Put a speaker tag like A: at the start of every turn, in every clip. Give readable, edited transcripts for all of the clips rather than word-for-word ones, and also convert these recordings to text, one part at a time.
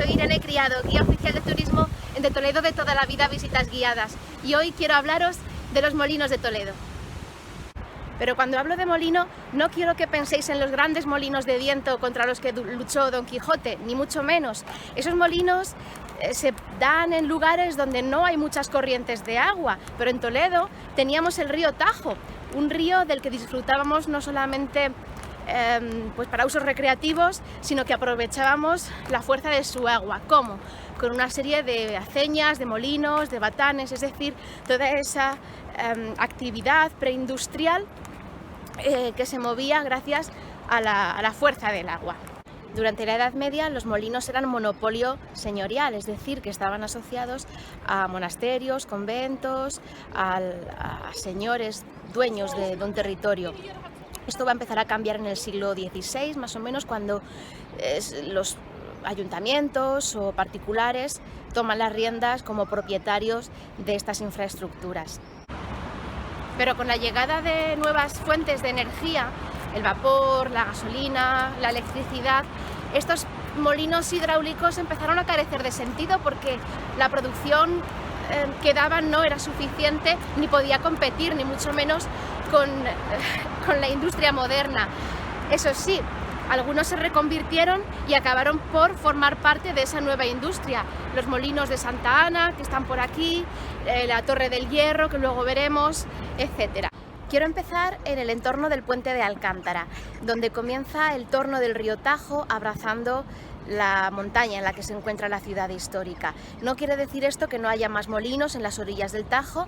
A: soy Irene Criado, guía oficial de turismo en De Toledo de toda la vida, visitas guiadas, y hoy quiero hablaros de los molinos de Toledo. Pero cuando hablo de molino, no quiero que penséis en los grandes molinos de viento contra los que luchó Don Quijote, ni mucho menos. Esos molinos se dan en lugares donde no hay muchas corrientes de agua, pero en Toledo teníamos el río Tajo, un río del que disfrutábamos no solamente pues para usos recreativos, sino que aprovechábamos la fuerza de su agua. ¿Cómo? Con una serie de aceñas, de molinos, de batanes, es decir, toda esa actividad preindustrial que se movía gracias a la fuerza del agua. Durante la Edad Media los molinos eran monopolio señorial, es decir, que estaban asociados a monasterios, conventos, a señores dueños de un territorio. Esto va a empezar a cambiar en el siglo XVI, más o menos, cuando los ayuntamientos o particulares toman las riendas como propietarios de estas infraestructuras. Pero con la llegada de nuevas fuentes de energía, el vapor, la gasolina, la electricidad, estos molinos hidráulicos empezaron a carecer de sentido porque la producción que daban no era suficiente ni podía competir, ni mucho menos con la industria moderna. Eso sí, algunos se reconvirtieron y acabaron por formar parte de esa nueva industria. Los molinos de Santa Ana, que están por aquí, la Torre del Hierro, que luego veremos, etc. Quiero empezar en el entorno del puente de Alcántara, donde comienza el torno del río Tajo abrazando la montaña en la que se encuentra la ciudad histórica. No quiere decir esto que no haya más molinos en las orillas del Tajo,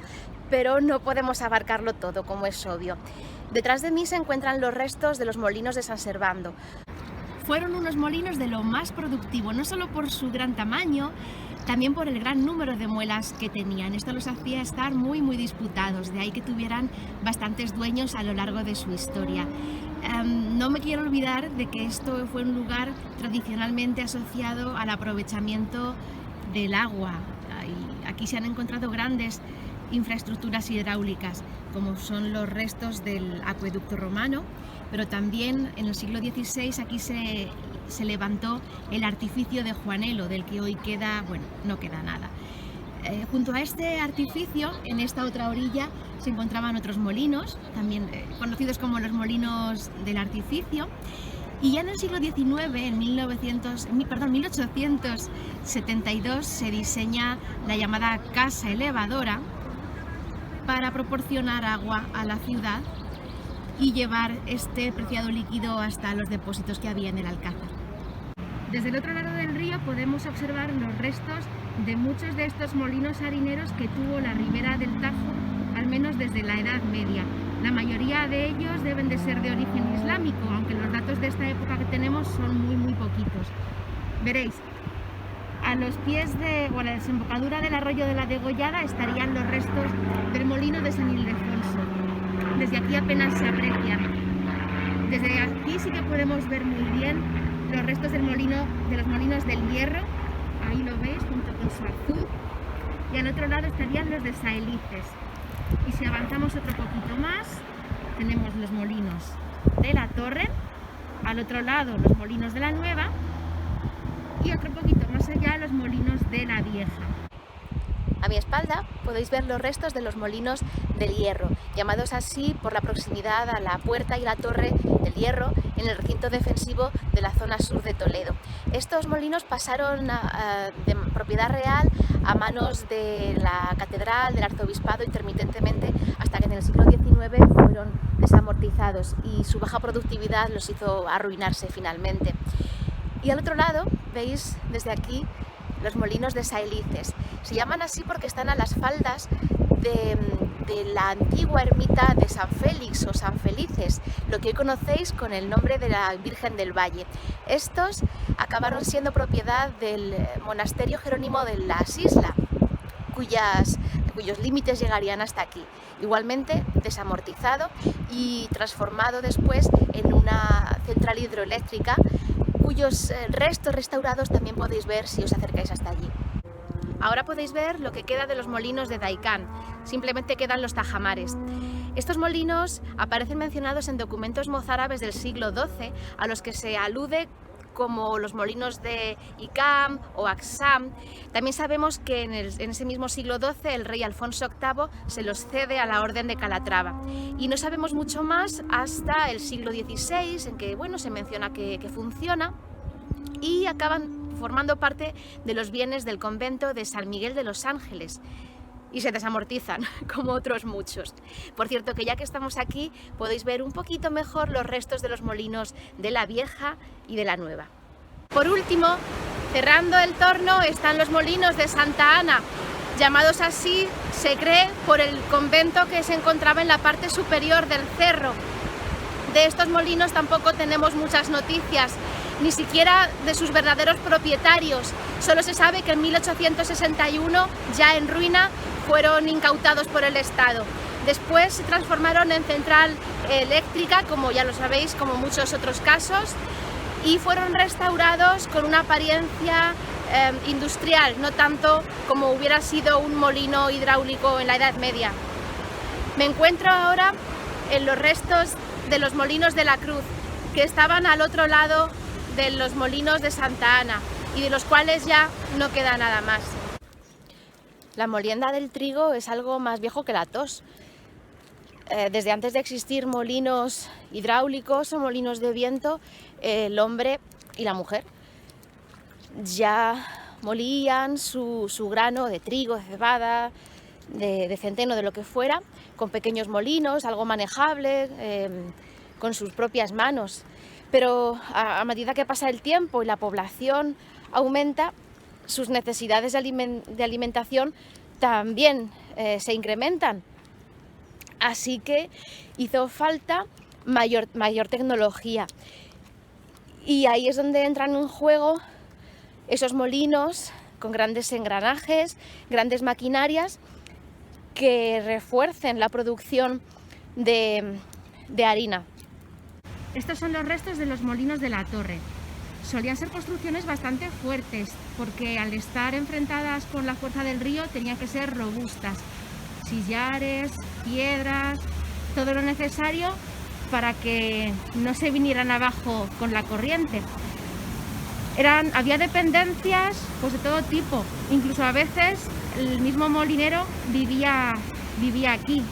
A: pero no podemos abarcarlo todo, como es obvio. Detrás de mí se encuentran los restos de los molinos de San Servando. Fueron unos molinos de lo más productivo, no solo por su gran tamaño, también por el gran número de muelas que tenían. Esto los hacía estar muy disputados, de ahí que tuvieran bastantes dueños a lo largo de su historia. No me quiero olvidar de que esto fue un lugar tradicionalmente asociado al aprovechamiento del agua. Aquí se han encontrado grandes infraestructuras hidráulicas, como son los restos del acueducto romano, pero también en el siglo XVI aquí se levantó el artificio de Juanelo, del que hoy queda, bueno, no queda nada. Junto a este artificio, en esta otra orilla, se encontraban otros molinos, también conocidos como los molinos del artificio, y ya en el siglo XIX, en 1872, se diseña la llamada casa elevadora para proporcionar agua a la ciudad y llevar este preciado líquido hasta los depósitos que había en el Alcázar. Desde el otro lado del río podemos observar los restos de muchos de estos molinos harineros que tuvo la ribera del Tajo, al menos desde la Edad Media. La mayoría de ellos deben de ser de origen islámico, aunque los datos de esta época que tenemos son muy poquitos. Veréis, a los pies o a la desembocadura del arroyo de la Degollada estarían los restos del molino de San Ildefonso. Desde aquí apenas se aprecian. Desde aquí sí que podemos ver muy bien los restos de los molinos del Hierro. Ahí lo veis, junto con su azul. Y al otro lado estarían los de Saelices. Y si avanzamos otro poquito más, tenemos los molinos de la Torre. Al otro lado, los molinos de la Nueva. Y otro poquito más allá, los molinos de la Vieja. A mi espalda podéis ver los restos de los molinos del Hierro, llamados así por la proximidad a la puerta y la torre del Hierro en el recinto defensivo de la zona sur de Toledo. Estos molinos pasaron de propiedad real a manos de la catedral, del arzobispado intermitentemente, hasta que en el siglo XIX fueron desamortizados y su baja productividad los hizo arruinarse finalmente. Y al otro lado veis desde aquí los molinos de Saelices. Se llaman así porque están a las faldas de la antigua ermita de San Félix o San Felices, lo que hoy conocéis con el nombre de la Virgen del Valle. Estos acabaron siendo propiedad del monasterio Jerónimo de las Islas, cuyos límites llegarían hasta aquí. Igualmente desamortizado y transformado después en una central hidroeléctrica, cuyos restos restaurados también podéis ver si os acercáis hasta allí. Ahora podéis ver lo que queda de los molinos de Daikán, simplemente quedan los tajamares. Estos molinos aparecen mencionados en documentos mozárabes del siglo XII, a los que se alude como los molinos de Icam o Axam. También sabemos que en ese mismo siglo XII el rey Alfonso VIII se los cede a la Orden de Calatrava. Y no sabemos mucho más hasta el siglo XVI, en que bueno, se menciona que funciona, y acaban formando parte de los bienes del convento de San Miguel de los Ángeles. Y se desamortizan, como otros muchos. Por cierto, que ya que estamos aquí, podéis ver un poquito mejor los restos de los molinos de la Vieja y de la Nueva. Por último, cerrando el torno, están los molinos de Santa Ana, llamados así, se cree, por el convento que se encontraba en la parte superior del cerro. De estos molinos tampoco tenemos muchas noticias, ni siquiera de sus verdaderos propietarios. Solo se sabe que en 1861, ya en ruina, fueron incautados por el Estado. Después se transformaron en central eléctrica, como ya lo sabéis, como muchos otros casos, y fueron restaurados con una apariencia industrial, no tanto como hubiera sido un molino hidráulico en la Edad Media. Me encuentro ahora en los restos de los molinos de la Cruz, que estaban al otro lado de los molinos de Santa Ana y de los cuales ya no queda nada más. La molienda del trigo es algo más viejo que la tos. Desde antes de existir molinos hidráulicos o molinos de viento, el hombre y la mujer ya molían su grano de trigo, de cebada, de centeno, de lo que fuera, con pequeños molinos, algo manejable, con sus propias manos. Pero a medida que pasa el tiempo y la población aumenta, sus necesidades de alimentación también se incrementan. Así que hizo falta mayor tecnología. Y ahí es donde entran en juego esos molinos con grandes engranajes, grandes maquinarias que refuercen la producción de harina.
B: Estos son los restos de los molinos de la Torre. Solían ser construcciones bastante fuertes, porque al estar enfrentadas con la fuerza del río tenían que ser robustas. Sillares, piedras, todo lo necesario para que no se vinieran abajo con la corriente. Había dependencias pues, de todo tipo, incluso a veces el mismo molinero vivía aquí,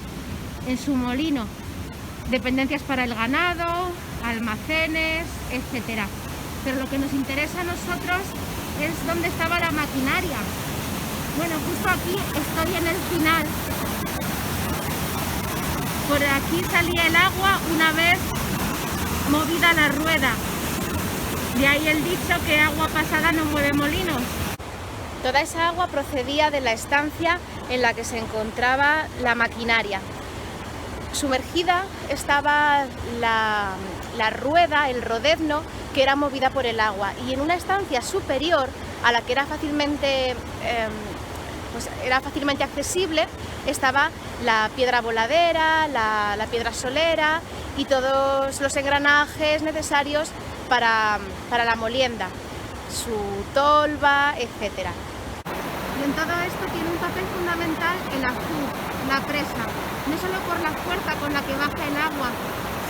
B: en su molino. Dependencias para el ganado, almacenes, etc. Pero lo que nos interesa a nosotros es dónde estaba la maquinaria. Bueno, justo aquí estoy en el final. Por aquí salía el agua una vez movida la rueda. De ahí el dicho que agua pasada no mueve molinos.
A: Toda esa agua procedía de la estancia en la que se encontraba la maquinaria. Sumergida estaba la rueda, el rodezno, que era movida por el agua, y en una estancia superior a la que era fácilmente accesible estaba la piedra voladera, la piedra solera y todos los engranajes necesarios para la molienda, su tolva, etc.
B: Y en todo esto tiene un papel fundamental el azud, la presa, no solo por la fuerza con la que baja el agua,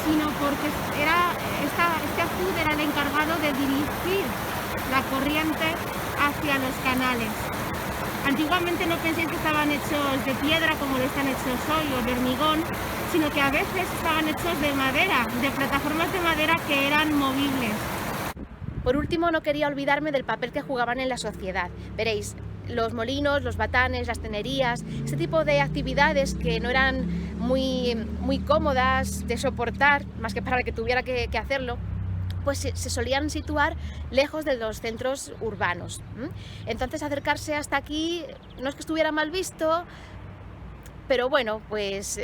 B: sino porque este azud era el encargado de dirigir la corriente hacia los canales. Antiguamente no penséis que estaban hechos de piedra como lo están hechos hoy, o de hormigón, sino que a veces estaban hechos de madera, de plataformas de madera que eran movibles.
A: Por último, no quería olvidarme del papel que jugaban en la sociedad. Veréis, los molinos, los batanes, las tenerías, este tipo de actividades que no eran muy cómodas de soportar, más que para el que tuviera que hacerlo, pues se solían situar lejos de los centros urbanos. Entonces acercarse hasta aquí no es que estuviera mal visto, pero bueno, pues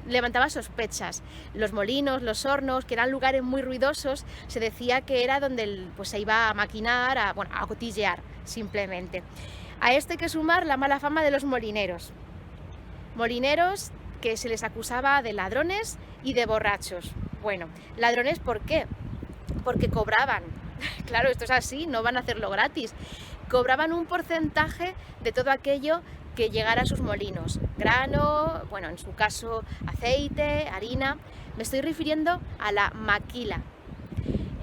A: levantaba sospechas. Los molinos, los hornos, que eran lugares muy ruidosos, se decía que era donde pues, se iba a maquinar, a cotillear simplemente. A esto hay que sumar la mala fama de los molineros. Molineros que se les acusaba de ladrones y de borrachos. Bueno, ladrones, ¿por qué? Porque cobraban. Claro, esto es así, no van a hacerlo gratis. Cobraban un porcentaje de todo aquello que llegara a sus molinos. Grano, bueno, en su caso aceite, harina. Me estoy refiriendo a la maquila.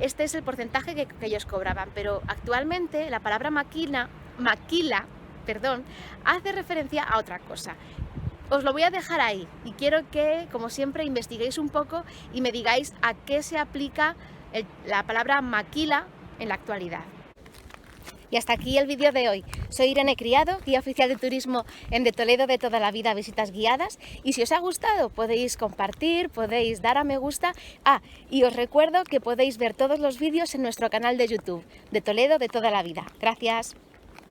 A: este es el porcentaje que ellos cobraban, pero actualmente la palabra maquila, hace referencia a otra cosa. Os lo voy a dejar ahí y quiero que, como siempre, investiguéis un poco y me digáis a qué se aplica la palabra maquila en la actualidad. Y hasta aquí el vídeo de hoy. Soy Irene Criado, guía oficial de turismo en De Toledo de toda la vida, visitas guiadas. Y si os ha gustado, podéis compartir, podéis dar a me gusta. Y os recuerdo que podéis ver todos los vídeos en nuestro canal de YouTube, De Toledo de toda la vida. Gracias.